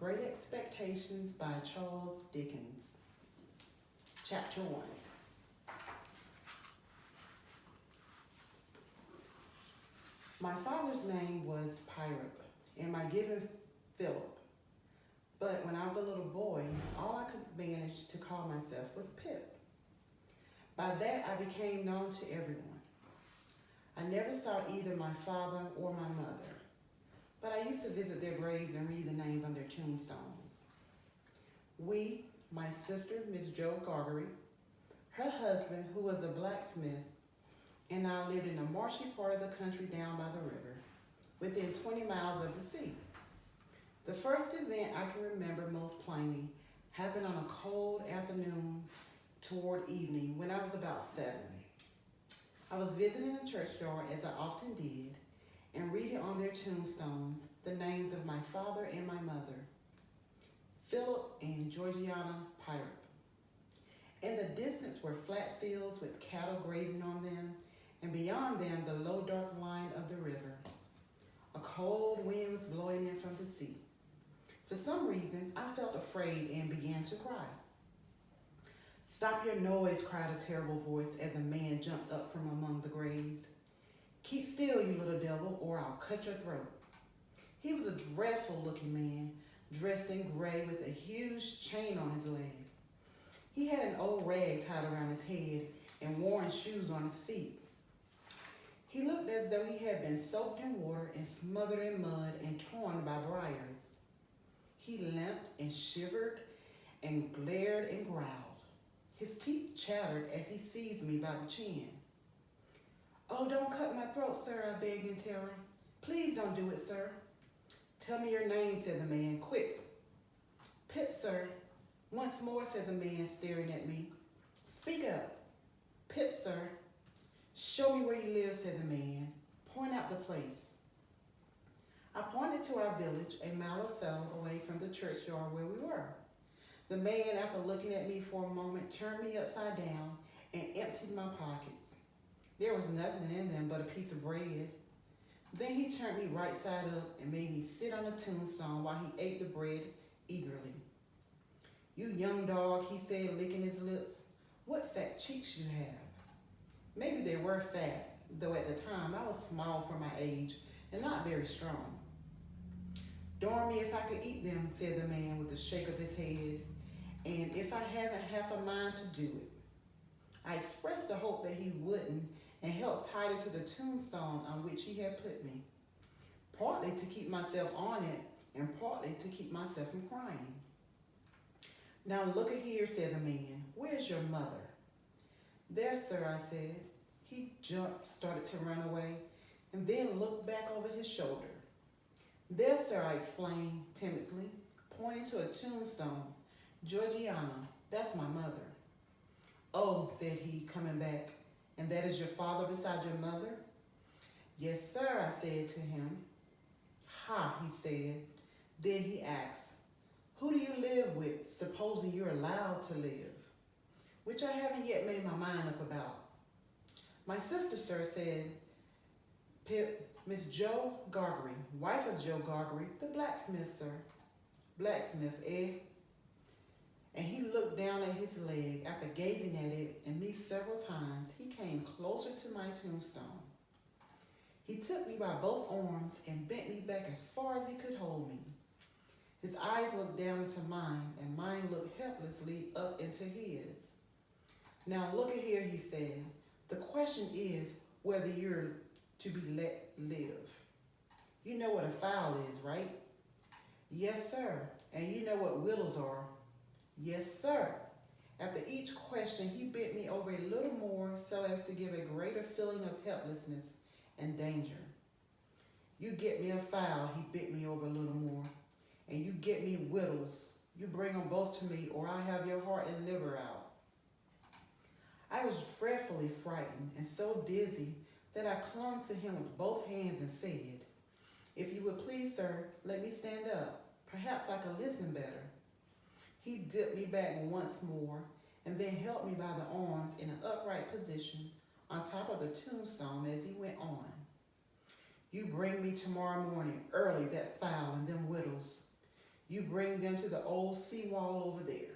Great Expectations by Charles Dickens. Chapter 1. My father's name was Pirate, and my given Philip. But when I was a little boy, all I could manage to call myself was Pip. By that, I became known to everyone. I never saw either my father or my mother, but I used to visit their graves and read the names on their tombstones. We, my sister, Miss Jo Gargery, her husband, who was a blacksmith, and I lived in a marshy part of the country down by the river, within 20 miles of the sea. The first event I can remember most plainly happened on a cold afternoon toward evening when I was about 7. I was visiting the churchyard, as I often did, and reading on their tombstones the names of my father and my mother, Philip and Georgiana Pirate. In the distance were flat fields with cattle grazing on them, and beyond them the low dark line of the river. A cold wind was blowing in from the sea. For some reason, I felt afraid and began to cry. "Stop your noise," cried a terrible voice as a man jumped up from among the graves. "Keep still, you little devil, or I'll cut your throat." He was a dreadful-looking man, dressed in gray with a huge chain on his leg. He had an old rag tied around his head and worn shoes on his feet. He looked as though he had been soaked in water and smothered in mud and torn by briars. He limped and shivered and glared and growled. His teeth chattered as he seized me by the chin. "Oh, don't cut my throat, sir," I begged in terror. "Please don't do it, sir." "Tell me your name," said the man. "Quick." "Pip, sir." Once more, said the man, staring at me. "Speak up." "Pip, sir." "Show me where you live," said the man. "Point out the place." I pointed to our village, a mile or so away from the churchyard where we were. The man, after looking at me for a moment, turned me upside down and emptied my pockets. There was nothing in them but a piece of bread. Then he turned me right side up and made me sit on a tombstone while he ate the bread eagerly. "You young dog," he said, licking his lips, "what fat cheeks you have." Maybe they were fat, though at the time I was small for my age and not very strong. "Darn me if I could eat them," said the man with a shake of his head, "and if I haven't half a mind to do it." I expressed the hope that he wouldn't and held tighter to the tombstone on which he had put me, partly to keep myself on it and partly to keep myself from crying. "Now look at here," said the man. "Where's your mother?" "There, sir," I said. He jumped, started to run away, and then looked back over his shoulder. "There, sir," I explained timidly, pointing to a tombstone. "Georgiana, that's my mother." "Oh," said he, coming back, "and that is your father beside your mother?" "Yes, sir," I said to him. "Ha," he said. Then he asked, "Who do you live with, supposing you're allowed to live?" Which I haven't yet made my mind up about. "My sister, sir," said Pip, "Miss Jo Gargery, wife of Joe Gargery, the blacksmith, sir." "Blacksmith, eh?" And he looked down at his leg. After gazing at it and me several times, he came closer to my tombstone. He took me by both arms and bent me back as far as he could hold me. His eyes looked down into mine, and mine looked helplessly up into his. "Now look at here," he said. "The question is whether you're to be let live. You know what a fowl is, right?" "Yes, sir." "And you know what widows are?" "Yes, sir." After each question, he bent me over a little more so as to give a greater feeling of helplessness and danger. "You get me a fowl," he bent me over a little more, "and you get me widows. You bring them both to me, or I'll have your heart and liver out." I was dreadfully frightened and so dizzy that I clung to him with both hands and said, "If you would please, sir, let me stand up. Perhaps I could listen better." He dipped me back once more and then held me by the arms in an upright position on top of the tombstone as he went on. "You bring me tomorrow morning early that fowl and them widows. You bring them to the old seawall over there.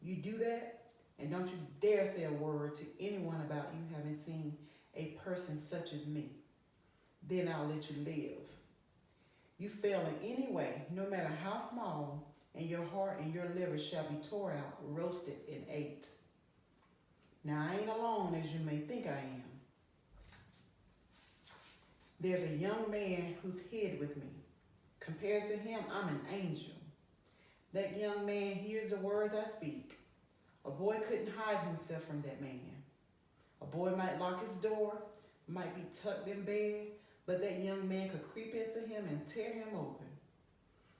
You do that, and don't you dare say a word to anyone about you having seen a person such as me. Then I'll let you live. You fail in any way, no matter how small, and your heart and your liver shall be tore out, roasted, and ate. Now I ain't alone as you may think I am. There's a young man who's hid with me. Compared to him, I'm an angel. That young man hears the words I speak. A boy couldn't hide himself from that man. A boy might lock his door, might be tucked in bed, but that young man could creep into him and tear him open.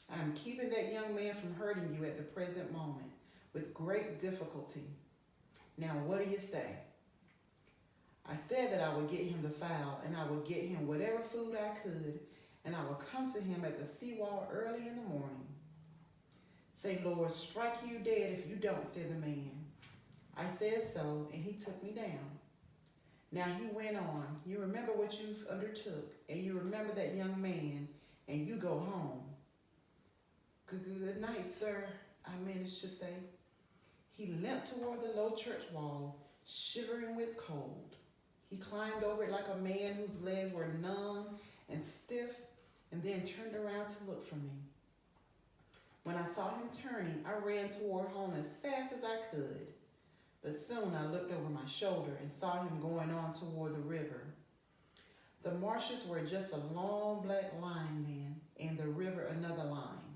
I'm keeping that young man from hurting you at the present moment with great difficulty. Now, what do you say? I said that I would get him the fowl, and I would get him whatever food I could, and I would come to him at the seawall early in the morning. Say, Lord, strike you dead if you don't, said the man. I said so, and he took me down. Now he went on, you remember what you've undertook, and you remember that young man, and you go home. Good night, sir, I managed to say. He limped toward the low church wall, shivering with cold. He climbed over it like a man whose legs were numb and stiff, and then turned around to look for me. When I saw him turning, I ran toward home as fast as I could. But soon I looked over my shoulder and saw him going on toward the river. The marshes were just a long black line then, and the river another line.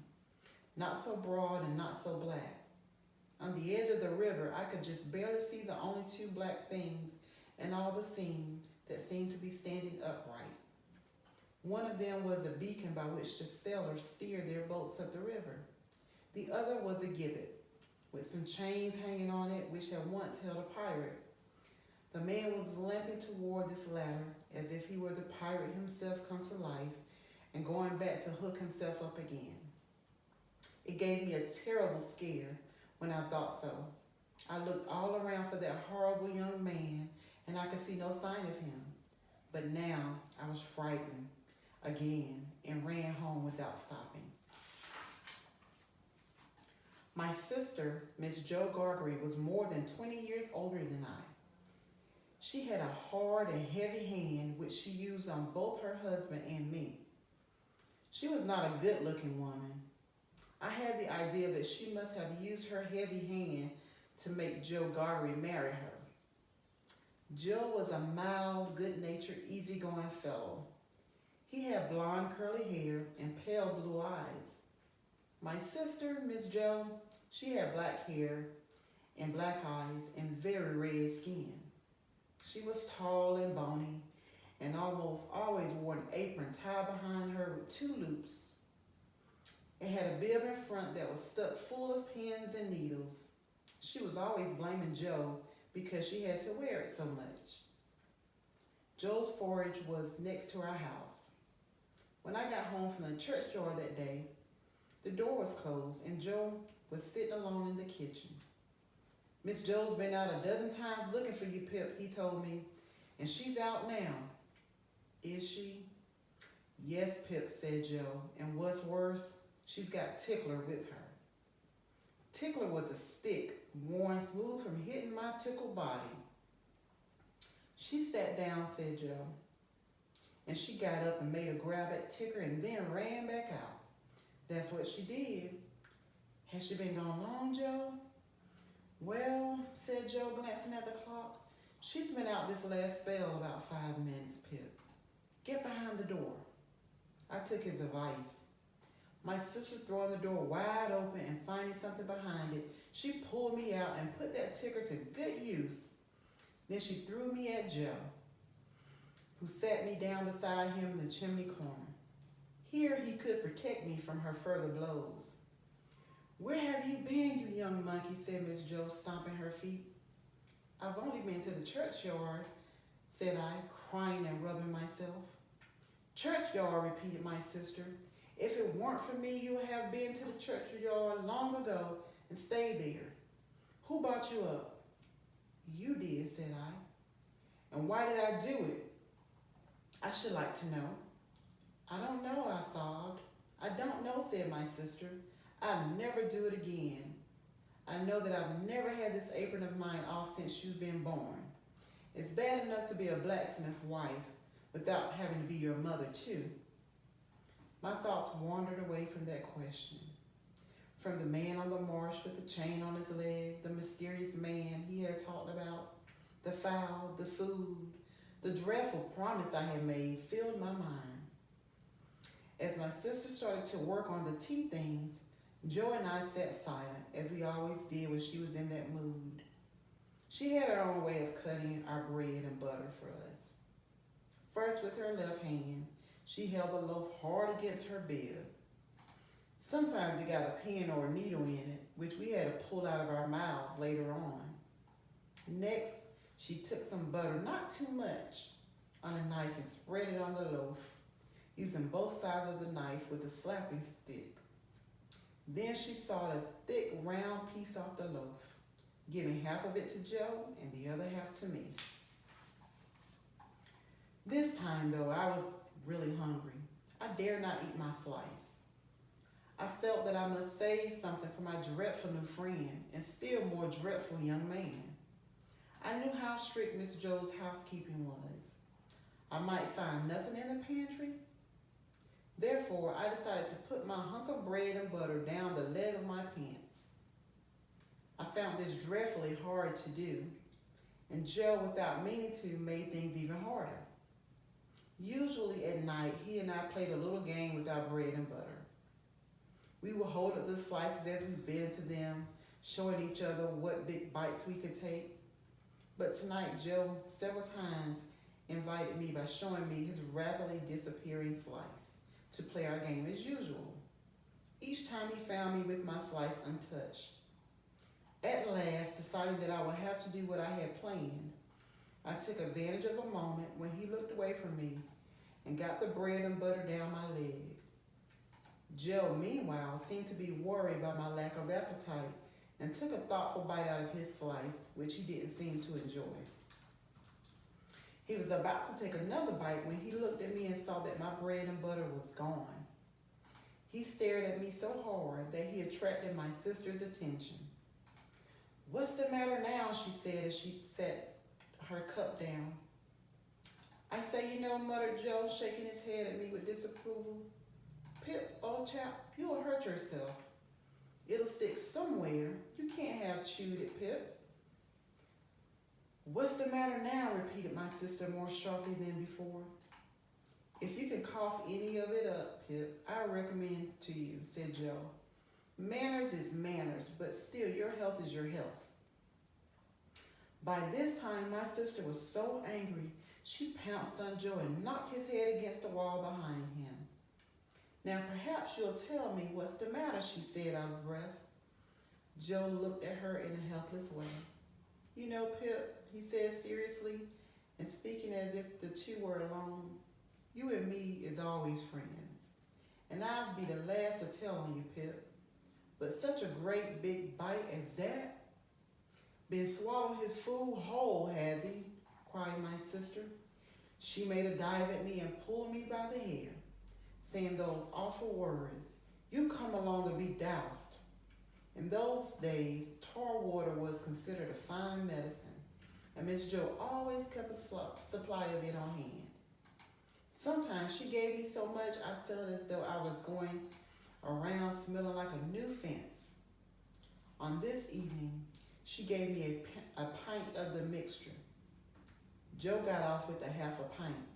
Not so broad and not so black. On the edge of the river, I could just barely see the only two black things in all the scene that seemed to be standing upright. One of them was a beacon by which the sailors steered their boats up the river. The other was a gibbet, with some chains hanging on it which had once held a pirate. The man was limping toward this latter, as if he were the pirate himself come to life and going back to hook himself up again. It gave me a terrible scare when I thought so. I looked all around for that horrible young man, and I could see no sign of him. But now I was frightened again and ran home without stopping. My sister, Miss Jo Gargery, was more than 20 years older than I. She had a hard and heavy hand which she used on both her husband and me. She was not a good-looking woman. I had the idea that she must have used her heavy hand to make Jo Gargery marry her. Jo was a mild, good-natured, easygoing fellow. He had blonde curly hair and pale blue eyes. My sister, Miss Jo, she had black hair and black eyes and very red skin. She was tall and bony and almost always wore an apron tied behind her with two loops. It had a bib in front that was stuck full of pins and needles. She was always blaming Jo because she had to wear it so much. Jo's forage was next to our house. When I got home from the churchyard that day, the door was closed and Jo was sitting alone in the kitchen. Miss Jo's been out a dozen times looking for you, Pip, he told me, and she's out now. Is she? Yes, Pip, said Jo, and what's worse, she's got Tickler with her. Tickler was a stick, worn smooth from hitting my tickled body. She sat down, said Jo, and she got up and made a grab at Tickler and then ran back out. That's what she did. Has she been gone long, Jo? Well, said Jo, glancing at the clock, she's been out this last spell about 5 minutes, Pip. Get behind the door. I took his advice. My sister throwing the door wide open and finding something behind it, she pulled me out and put that ticker to good use. Then she threw me at Jo, who sat me down beside him in the chimney corner. Here he could protect me from her further blows. Where have you been, you young monkey, said Miss Jo, stomping her feet. I've only been to the churchyard, said I, crying and rubbing myself. Churchyard, repeated my sister. If it weren't for me, you would have been to the churchyard long ago and stayed there. Who brought you up? You did, said I. And why did I do it? I should like to know. I don't know, I sobbed. I don't know, said my sister. I'll never do it again. I know that I've never had this apron of mine off since you've been born. It's bad enough to be a blacksmith wife without having to be your mother too. My thoughts wandered away from that question. From the man on the marsh with the chain on his leg, the mysterious man he had talked about, the fowl, the food, the dreadful promise I had made filled my mind. As my sister started to work on the tea things, Joe and I sat silent, as we always did when she was in that mood. She had her own way of cutting our bread and butter for us. First, with her left hand, she held the loaf hard against her bib. Sometimes it got a pin or a needle in it, which we had to pull out of our mouths later on. Next, she took some butter, not too much, on a knife and spread it on the loaf, using both sides of the knife with a slapping stick. Then she sawed a thick, round piece off the loaf, giving half of it to Joe and the other half to me. This time, though, I was really hungry. I dared not eat my slice. I felt that I must save something for my dreadful new friend and still more dreadful young man. I knew how strict Miss Joe's housekeeping was. I might find nothing in the pantry. Therefore, I decided to put my hunk of bread and butter down the leg of my pants. I found this dreadfully hard to do, and Joe, without meaning to, made things even harder. Usually at night, he and I played a little game with our bread and butter. We would hold up the slices as we bit into them, showing each other what big bites we could take. But tonight, Joe several times invited me by showing me his rapidly disappearing slice to play our game as usual. Each time he found me with my slice untouched. At last, deciding that I would have to do what I had planned, I took advantage of a moment when he looked away from me and got the bread and butter down my leg. Joe, meanwhile, seemed to be worried by my lack of appetite and took a thoughtful bite out of his slice, which he didn't seem to enjoy. He was about to take another bite when he looked at me and saw that my bread and butter was gone. He stared at me so hard that he attracted my sister's attention. "What's the matter now?" she said as she set her cup down. "I say, muttered Joe, shaking his head at me with disapproval. "Pip, old chap, you'll hurt yourself. It'll stick somewhere. You can't have chewed it, Pip." "What's the matter now?" repeated my sister more sharply than before. "If you can cough any of it up, Pip, I recommend to you," said Joe. "Manners is manners, but still your health is your health." By this time, my sister was so angry, she pounced on Joe and knocked his head against the wall behind him. "Now perhaps you'll tell me what's the matter," she said out of breath. Joe looked at her in a helpless way. "Pip," he said seriously and speaking as if the two were alone, "you and me is always friends, and I'd be the last to tell on you, Pip. But such a great big bite as that? Been swallowing his food whole, has he?" cried my sister. She made a dive at me and pulled me by the hair, saying those awful words, "You come along and be doused." In those days, tar water was considered a fine medicine, and Miss Joe always kept a supply of it on hand. Sometimes she gave me so much I felt as though I was going around smelling like a new fence. On this evening, she gave me a pint of the mixture. Joe got off with a half a pint.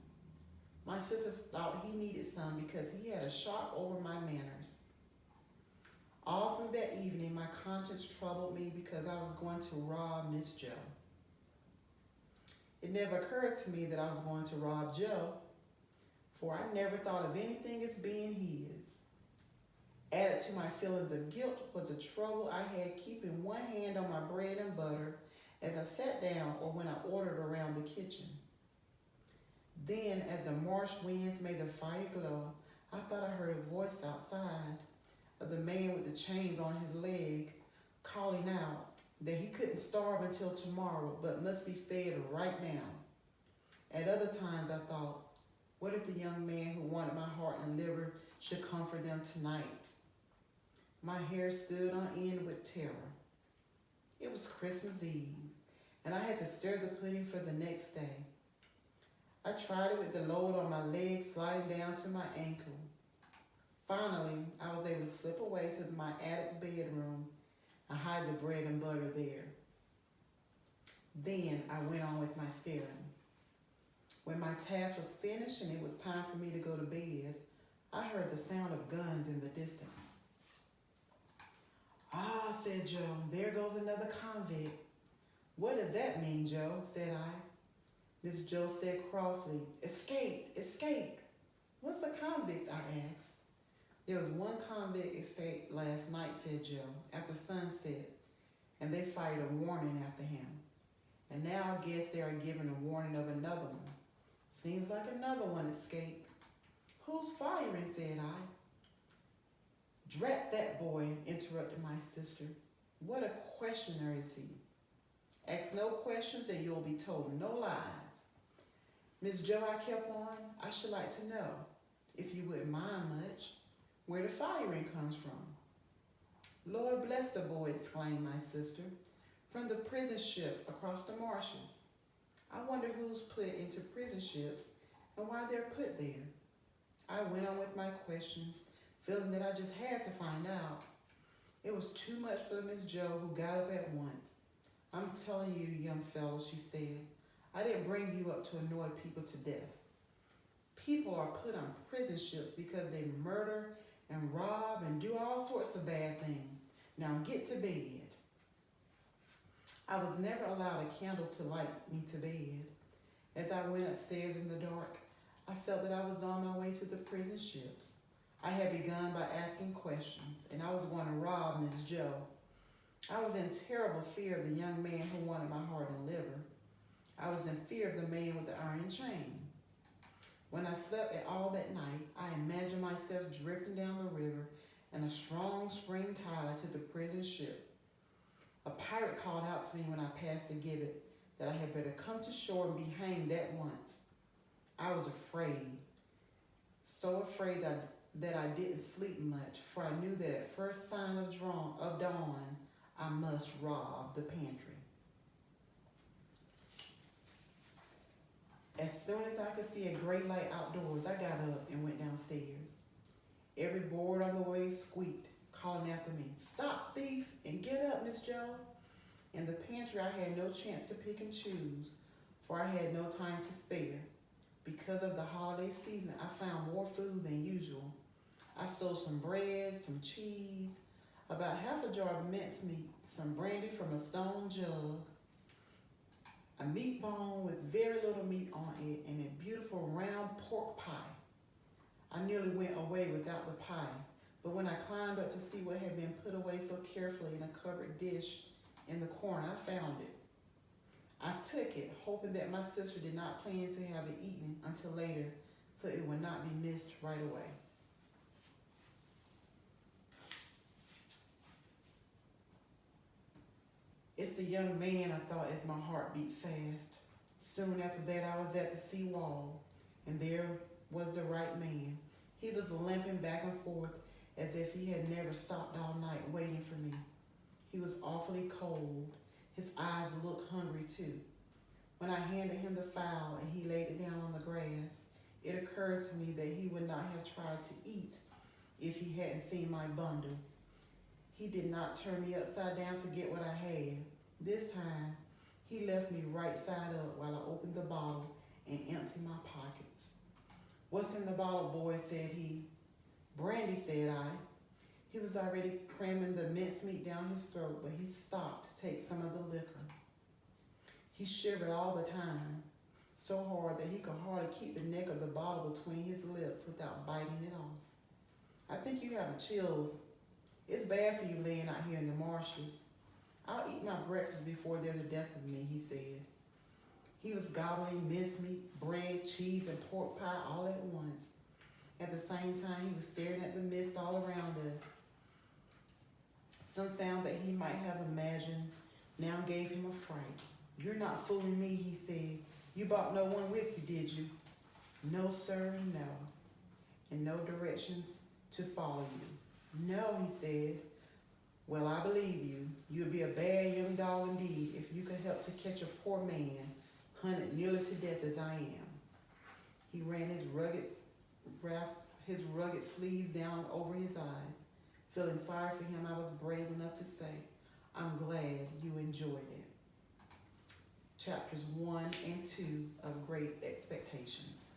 My sister thought he needed some because he had a shock over my manners. All through that evening, my conscience troubled me because I was going to rob Miss Joe. It never occurred to me that I was going to rob Joe, for I never thought of anything as being his. Added to my feelings of guilt was the trouble I had keeping one hand on my bread and butter as I sat down or when I ordered around the kitchen. Then, as the marsh winds made the fire glow, I thought I heard a voice outside of the man with the chains on his leg calling out that he couldn't starve until tomorrow but must be fed right now. At other times I thought, what if the young man who wanted my heart and liver should come for them tonight? My hair stood on end with terror. It was Christmas Eve, and I had to stir the pudding for the next day. I tried it with the load on my leg sliding down to my ankle. Finally, I was able to slip away to my attic bedroom and hide the bread and butter there. Then I went on with my stirring. When my task was finished and it was time for me to go to bed, I heard the sound of guns in the distance. "Ah," said Joe, "there goes another convict." "What does that mean, Joe?" said I. Miss Joe said crossly, "Escaped, escaped." "What's a convict?" I asked. "There was one convict escaped last night," said Joe, "after sunset, and they fired a warning after him. And now I guess they are giving a warning of another one. Seems like another one escaped." "Who's firing?" said I. "Drat that boy," interrupted my sister. "What a questioner is he? Ask no questions and you'll be told no lies." "Miss Joe," I kept on, "I should like to know, if you wouldn't mind much, where the firing comes from." "Lord bless the boy," exclaimed my sister. "From the prison ship across the marshes. I wonder who's put into prison ships and why they're put there." I went on with my questions, feeling that I just had to find out. It was too much for Miss Joe, who got up at once. "I'm telling you, young fellow," she said, "I didn't bring you up to annoy people to death. People are put on prison ships because they murder and rob and do all sorts of bad things. Now get to bed." I was never allowed a candle to light me to bed. As I went upstairs in the dark, I felt that I was on my way to the prison ships. I had begun by asking questions, and I was going to rob Miss Joe. I was in terrible fear of the young man who wanted my heart and liver. I was in fear of the man with the iron chain. When I slept at all that night, I imagined myself drifting down the river in a strong spring tide to the prison ship. A pirate called out to me when I passed the gibbet that I had better come to shore and be hanged at once. I was afraid, so afraid that I didn't sleep much, for I knew that at first sign of dawn, I must rob the pantry. As soon as I could see a great light outdoors, I got up and went downstairs. Every board on the way squeaked, calling after me, "Stop, thief, and get up, Miss Joe." In the pantry, I had no chance to pick and choose, for I had no time to spare. Because of the holiday season, I found more food than usual. I stole some bread, some cheese, about half a jar of mincemeat, some brandy from a stone jug, a meat bone with very little meat on it, and a beautiful round pork pie. I nearly went away without the pie, but when I climbed up to see what had been put away so carefully in a covered dish in the corner, I found it. I took it, hoping that my sister did not plan to have it eaten until later, so it would not be missed right away. It's the young man, I thought as my heart beat fast. Soon after that, I was at the sea wall, and there was the right man. He was limping back and forth as if he had never stopped all night waiting for me. He was awfully cold. His eyes looked hungry too. When I handed him the fowl and he laid it down on the grass, it occurred to me that he would not have tried to eat if he hadn't seen my bundle. He did not turn me upside down to get what I had. This time, he left me right side up while I opened the bottle and emptied my pockets. "What's in the bottle, boy?" said he. "Brandy," said I. He was already cramming the mincemeat down his throat, but he stopped to take some of the liquor. He shivered all the time, so hard that he could hardly keep the neck of the bottle between his lips without biting it off. "I think you have the chills. It's bad for you laying out here in the marshes." "I'll eat my breakfast before there's a death of me," he said. He was gobbling mincemeat, bread, cheese, and pork pie all at once. At the same time, he was staring at the mist all around us. Some sound that he might have imagined now gave him a fright. "You're not fooling me," he said. "You brought no one with you, did you?" "No, sir, no. And no directions to follow you." "No," he said. Well, I believe you. You'd be a bad young dog indeed if you could help to catch a poor man hunted nearly to death as I am. He ran his rugged sleeves down over his eyes. Feeling sorry for him, I was brave enough to say, I'm glad you enjoyed it. Chapters 1 and 2 of Great Expectations.